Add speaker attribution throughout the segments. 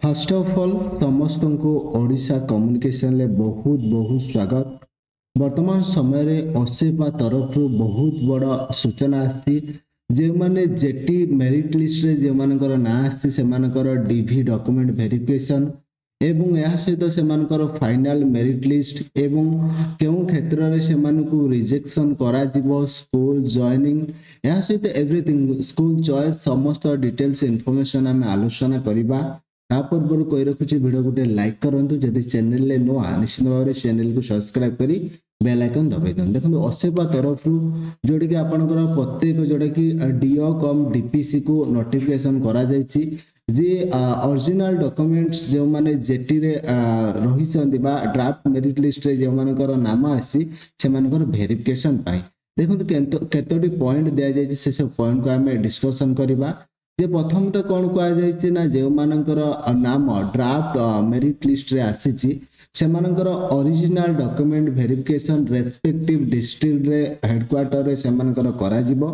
Speaker 1: First of all समस्त को Odisha communication ले बहुत बहुत स्वागत। वर्तमान समय रे असेपा तरफ बहुत बड़ा सूचना आसी जे माने जेटी मेरिट लिस्ट रे जे मानकर ना आसी से मानकर डीवी डॉक्यूमेंट वेरिफिकेशन एवं या सहित से मानकर फाइनल मेरिट लिस्ट एवं केउ क्षेत्र रे से मानकु रिजेक्शन करा जिवो स्कूल जॉइनिंग या सहित एवरीथिंग स्कूल चॉइस समस्त डिटेल्स इंफॉर्मेशन हमें आलोचना करिबा। ता पूर्व कही रखुच्छी वीडियो गोटे लाइक करूँ जदि चैनल नुआ निश्चित भाव में चैनल को सब्सक्राइब करी बेल आइकन दबाई दिखाते देखो असेपा तरफ जोटा कि आपंकर प्रत्येक जोटा कि डीओ कम डीपीसी को नोटिफिकेशन करा जायछि जे ओरिजिनल डॉक्यूमेंट्स जो माने जेटी रे रही ड्राफ्ट मेरिट लिस्ट रे जो मानकर नाम आसी से मानकर वेरिफिकेशन पाई देखो केतोटी पॉइंट दिया जायछि से सब पॉइंट को हमें डिस्कशन करबा। जे प्रथम तो कौन कह ना जो मानकर नाम ड्राफ्ट मेरिट लिस्ट रे आसीची से मानकर original document verification respective district रे हेडक्वार्टर रे से मानकर करा जिवो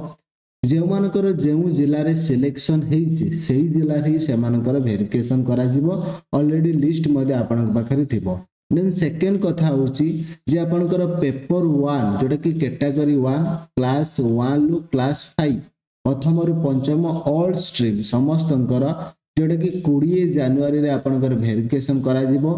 Speaker 1: जो मानकर जो जिल्ला रे सिलेक्शन हेछि सेही जिल्ला रे से मानकर वेरिफिकेशन करा जिवो ऑलरेडी लिस्ट मध्ये आपन पाखरे थिबो। देन सेकंड कथा होछि जे आपनकर पेपर 1 जोटा कि कैटेगरी 1 क्लास 1 लु क्लास 5 प्रथम रु पंचम ऑल स्ट्रीम समस्त जोटा कि 20 जनवरी रे आपनकर वेरिफिकेशन करा जिवो।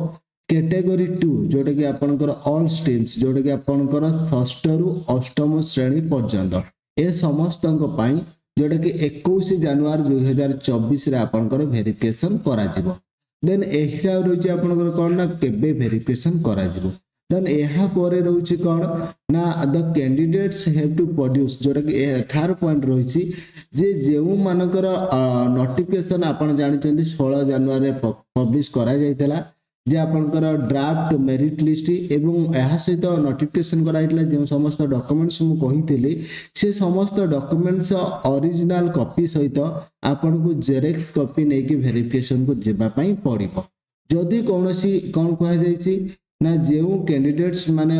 Speaker 1: कैटेगरी 2 जोटा कि आपनकर ऑल स्ट्रीम्स जोटा कि आपनकर षष्ठ रु अष्टम श्रेणी पर्यंत ए समस्त पई जोटा कि 21 जनवरी 2024 रे आपनकर वेरिफिकेशन करा जिवो। देन एहिरा रहुछि आपनकर कोन ना केबे वेरिफिकेशन करा जिवो। देन एहा परे रहुछि कोन ना the candidates have to produce जोटा कि 18 पॉइंट रहुछि जे जेउ मानकर नोटिफिकेशन आपण जानिचंदी 16 जनवरी पब्लिश करा जायतला जे आपनकर ड्राफ्ट मेरिट लिस्ट एवं एहा सहित नोटिफिकेशन कराइतला जे समस्त डॉक्यूमेंट्स मु कहितली से समस्त डॉक्यूमेंट्स ओरिजिनल कॉपी सहित आपन को जेरेक्स कॉपी नै कि वेरिफिकेशन को जेबा पई पड़िबो। जदि कोनोसी कोन कहा जायछि ना जो कैंडिडेट्स माने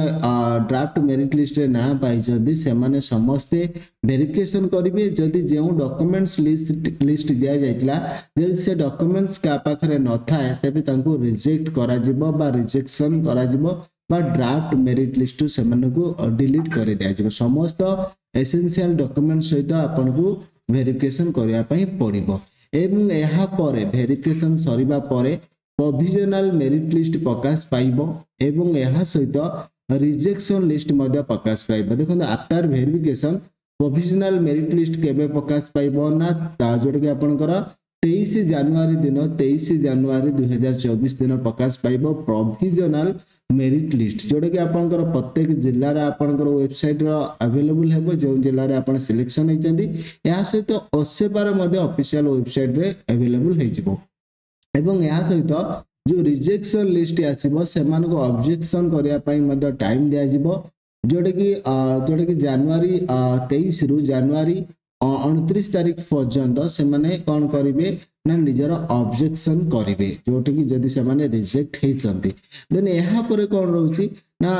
Speaker 1: ड्राफ्ट मेरिट लिस्ट रे ना पाई जदि से माने समस्त वेरिफिकेशन करिवे जदि जो डॉक्यूमेंट्स लिस्ट दिया जायतला जदि से डॉक्यूमेंट्स का पाखरे न थाए तबे तांको रिजेक्ट करा जिवो बा रिजेक्शन करा जिवो बा ड्राफ्ट मेरिट लिस्ट से माने को डिलीट कर दिया जिवो। समस्त एसेंशियल डॉक्यूमेंट्स सहित आपन को वेरिफिकेशन करिया पई पड़िबो एवं एहा परे वेरिफिकेशन सरीबा परे प्रोविजनल मेरिट लिस्ट प्रकाश पाइबो एवं एहा सहित रिजेक्शन लिस्ट मध्ये प्रकाश पाइबो। देखो after verification provisional merit list केबे प्रकाश पाइबो ना जोटा कि आपनकर 23 जनवरी दिन 23 जनवरी 2024 दिन प्रकाश पाइबो प्रोविजनल मेरिट लिस्ट जोटा कि आपनकर प्रत्येक जिल्ला रे आपनकर वेबसाइट रो अवेलेबल हेबो जो जिल्ला रे आपन सिलेक्शन हेचंदी या सहित असेपार मध्ये ऑफिशियल वेबसाइट रे अवेलेबल हेजिबो एवं या सहित जो रिजेक्शन लिस्ट आसीबो सेमान को ऑब्जेक्शन करिया पई मध्ये टाइम दिया जिवो जोटा कि जनवरी 23 रु जनवरी 29 तारीख पर्यंत से माने कोन करिवे ना निजर ऑब्जेक्शन करिवे जोटा कि जदि से माने रिजेक्ट हेचंती। देन एहा परे कोन रहउची ना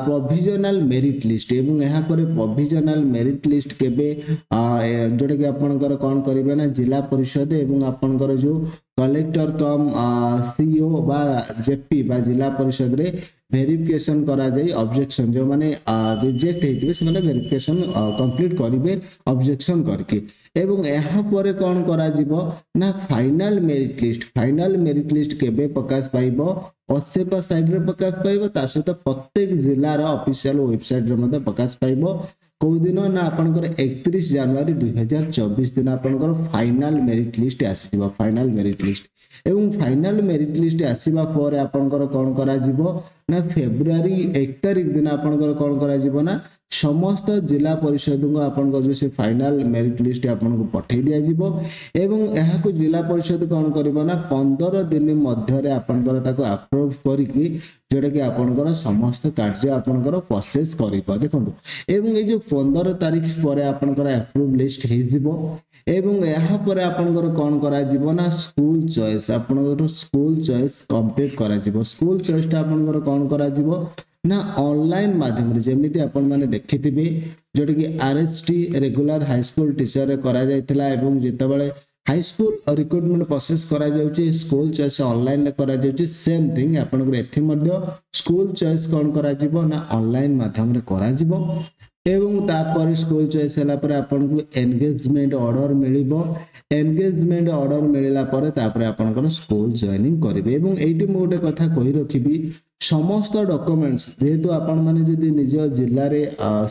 Speaker 1: प्रोविजनल मेरिट लिस्ट एवं एहा परे प्रोविजनल मेरिट लिस्ट केबे जोटा कि आपनकर कोन करिवे ना जिला परिषद एवं आपनकर जो कलेक्टर कम सीईओ बा जेपी बा जिला परिषद रे वेरिफिकेशन करा जाई ऑब्जेक्शन जो माने रिजेक्ट हेतिबे से माने वेरिफिकेशन कंप्लीट करिवे ऑब्जेक्शन करके एवं एहा परे कोन करा जिवो ना फाइनल मेरिट लिस्ट केबे प्रकाश पाइबो असेपा साइड रे प्रकाश पाइबो ता सहित प्रत्येक जिल्ला रा ऑफिशियल वेबसाइट रे मध्ये प्रकाश पाइबो को दिन ना आपनकर 31 जनवरी 2024 दिन आपनकर फाइनल मेरिट लिस्ट आसीबो फाइनल मेरिट लिस्ट एवं फाइनल मेरिट लिस्ट आसीबा पर आपनकर कोन करा जिवो ना फेब्रुआरी 1 तारिख दिन आपनकर कोन करा जिवो ना समस्त जिला परिषद को आपनकर जो से फाइनल मेरिट लिस्ट आपनको पठै दिया जिवो एवं एहा को जिला परिषद कोन करबो ना 15 दिन मध्य रे आपनकर ताको अप्रूव करिकि जोटा कि आपनकर समस्त कार्य आपनकर प्रोसेस करिबो। देखंतु एवं ए जो 15 तारीख परे आपनकर अप्रूव लिस्ट हे जिवो एवं एहा परे आपनकर कोन करा जिवो ना स्कूल चॉइस आपनकर स्कूल चॉइस कंप्लीट करा जिवो स्कूल चॉइस ता आपनकर कोन करा जिवो ना ऑनलाइन माध्यम रे जेमिति आपण माने देखिथिबे जोटा कि RST regular high school teacher रे करा जायतला एवं जेतबेले हाई स्कूल रिक्रुटमेंट प्रोसेस करा जाउची स्कूल चॉइस ऑनलाइन करा जाउची सेम थिंग आपनकर एथि मध्य स्कूल चॉइस कोन करा जिवो ना ऑनलाइन माध्यम रे करा जिवो एवं तापर स्कूल चॉइस हला पर आपनको एंगेजमेंट ऑर्डर मिलिबो एंगेजमेंट ऑर्डर मिलिला पर तापर आपनकर स्कूल जॉइनिंग करिवे एवं एठी मो गोटे कथा कहि रखिबी समस्त डॉक्यूमेंट्स जेहेतु आपण माने जदि निज जिल्ला रे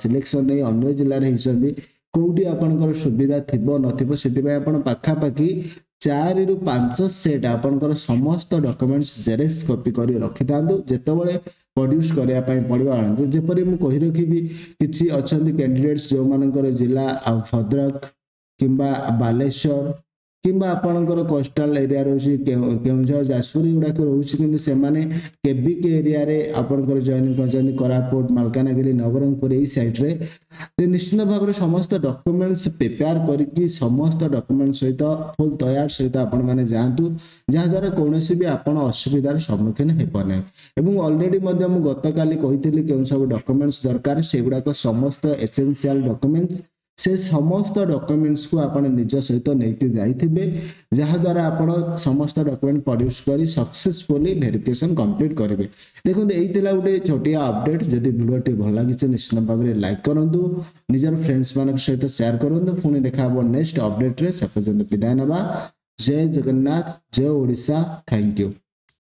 Speaker 1: सिलेक्शन नै अन्य जिल्ला रे हिसबी कोउटी आपनकर सुविधा थिबो नथिबो सेति आपण पाखा पाखी 4 रु 5 सेट आपनकर समस्त डॉक्यूमेंट्स जेरेक्स कॉपी करी रखि दांदो जेतेबेले प्रोड्यूस करिया पई पड़िबो आनंद जेपरि मु कहि रखिबी किछि अछंती कैंडिडेट्स जो मानकर जिला भद्रक किंबा बालेश्वर किंबा आपनकर कोस्टल एरिया रोची केउंझर जाजपुर गुडा को रोची किंतु से माने केबी के एरिया रे आपनकर जॉइनिंग करजनी कोरापुट मालकानगिरी नवरंगपुर एई साइड रे ते निश्चित भाव में समस्त डॉक्यूमेंट्स प्रिपेयर करके समस्त डॉक्यूमेंट सहित फुल तैयार सहित आपण माने जानतु जहा द्वारा कोनोसी भी आपण असुविधार सम्मुखीन हेबो नै एवं ऑलरेडी मध्ये मु गतकाली कहितली केउ सब डॉक्यूमेंट्स दरकार सेगुडा को समस्त एसेंशियल डॉक्यूमेंट्स से समस्त डॉक्यूमेंट्स को आपण निज सहित नैति जाइथिबे जहा द्वारा आपण समस्त डॉक्यूमेंट प्रोड्यूस करी सक्सेसफुली वेरिफिकेशन कंप्लीट करिवे देखो एई थिला उटे छोटिया अपडेट जदि वीडियो टी भल लागिছে निश्चित भाव में लाइक करंतु निजर फ्रेंड्स मानक सहित शेयर करंतु पुणी देखाबो नेक्स्ट अपडेट रे से पर्यंत विदाय नबा जय जगन्नाथ जय ओडिशा थैंक यू।